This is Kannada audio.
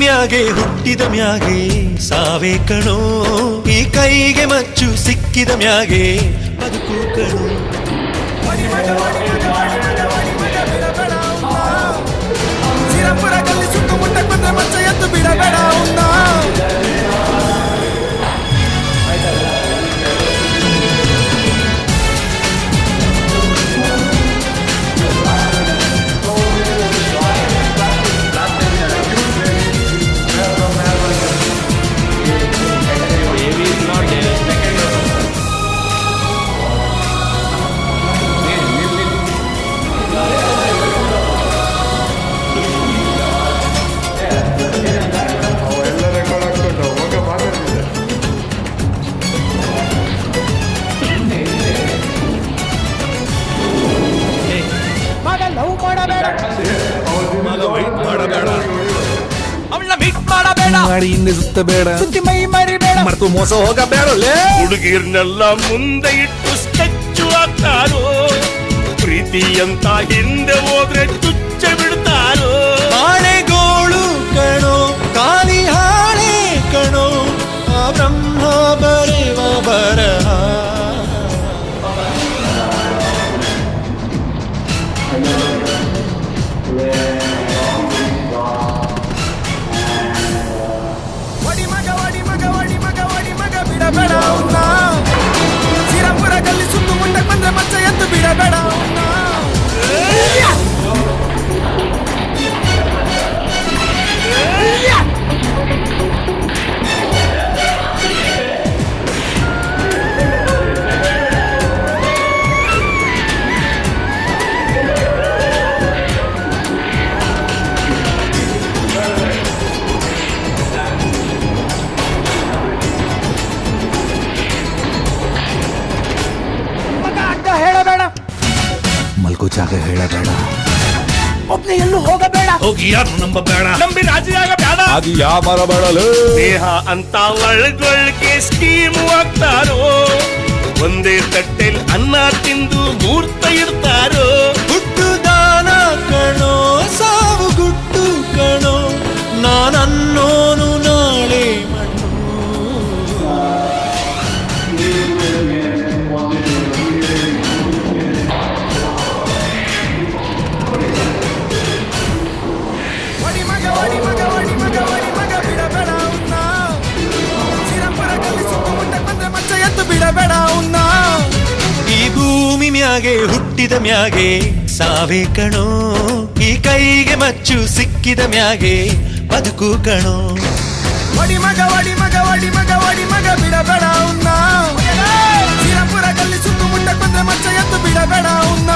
ಮ್ಯಾಗೆ ಹುಟ್ಟಿದ ಮ್ಯಾಗೆ ಸಾವೇ ಕಣೋ, ಈ ಕೈಗೆ ಮಚ್ಚು ಸಿಕ್ಕಿದ ಮ್ಯಾಗೆ ಬದುಕು ಕಣೋ. ಸಿರಪುರದಲ್ಲಿ ಸುತ್ತಮುತ್ತ ಬಂದ್ರೆ ಮಚ್ಚ ಎದ್ದು ಬಿಡಬೇಡ ಅವನ್ನ. ಅವಳ ಮೀಟ್ ಮಾಡಬೇಡ, ಮಾಡಿ ಹಿಂದೆ ಸುತ್ತಬೇಡ, ಸುತ್ತಿ ಮೈ ಮರಿಬೇಡ, ಮರೆತು ಮೋಸ ಹೋಗಬೇಡ. ಹುಡುಗಿರ್ನೆಲ್ಲ ಮುಂದೆ ಇಟ್ಟು ಸ್ಕೆಚ್ಚು ಹಾಕ್ತಾರೋ, ಪ್ರೀತಿ ಅಂತ ಹಿಂದೆ ಹೋದ್ರೆ ತುಚ್ಚ ಬಿಡ್ತಾರೋ. ಆಣೆಗೋಳು ಕಣೋ, ಕಾಲಿ ಹಾಳೆ ಕಣೋ, ಆ ಬ್ರಹ್ಮ ಬರೆವ ಬರಹ. ಬಿಡಬೇಡ ಅವನ್ನ. ಸಿರಪುರದಲ್ಲಿ ಸುತ್ತು ಮುಂದೆ ಬಂದ್ರೆ ಮಚ್ಚ ಎದ್ದು ಬಿಡಬೇಡ ಅವನ್ನ. ಹೇಳಬೇಡ, ಮಲ್ಕೋ ಜಾಗ ಹೇಳಬೇಡ, ಒಬ್ನೇ ಎಲ್ಲೂ ಹೋಗಬೇಡ, ಹೋಗಿ ಯಾರು ನಂಬಬೇಡ, ನಂಬಿ ರಾಜಿಯಾಗಬೇಡ, ಅದು ಯಾವ ಬರಬೇಡಲು. ದೇಹ ಅಂತ ಒಳಗೊಳಗೆ ಸ್ಕೀಮು ಹಾಕ್ತಾರೋ, ಒಂದೇ ತಟ್ಟೆಲ್ ಅನ್ನ ತಿಂದು ಮೂರ್ತ ಇಡ್ತಾರೋ. ಹುಟ್ಟು ದಾನ ಕಣೋ, ಸಾವು ಗುಟ್ಟು ಕಣೋ, ನಾನನ್ನೋನು ನಾಳೆ ಮಣ್ಣು. ಬಿಡಬೇಡ ಅವನ್ನ. ಈ ಭೂಮಿ ಮ್ಯಾಗೆ ಹುಟ್ಟಿದ ಮ್ಯಾಗೆ ಸಾವೇ ಕಣೋ, ಈ ಕೈಗೆ ಮಚ್ಚು ಸಿಕ್ಕಿದ ಮ್ಯಾಗೆ ಬದುಕು ಕಣೋ. ಒಡಿ ಮಗ ಒಡಿ ಮಗ ಒಡಿ ಮಗ ಒಡಿ ಮಗ ಬಿಡಬೇಡ ಅವನ್ನ. ಸಿರಪುರದಲ್ಲಿ ಸುತ್ತಮುತ್ತ ಬಂದ್ರೆ ಮಚ್ಚ ಎದ್ದು ಬಿಡಬೇಡ ಅವನ್ನ.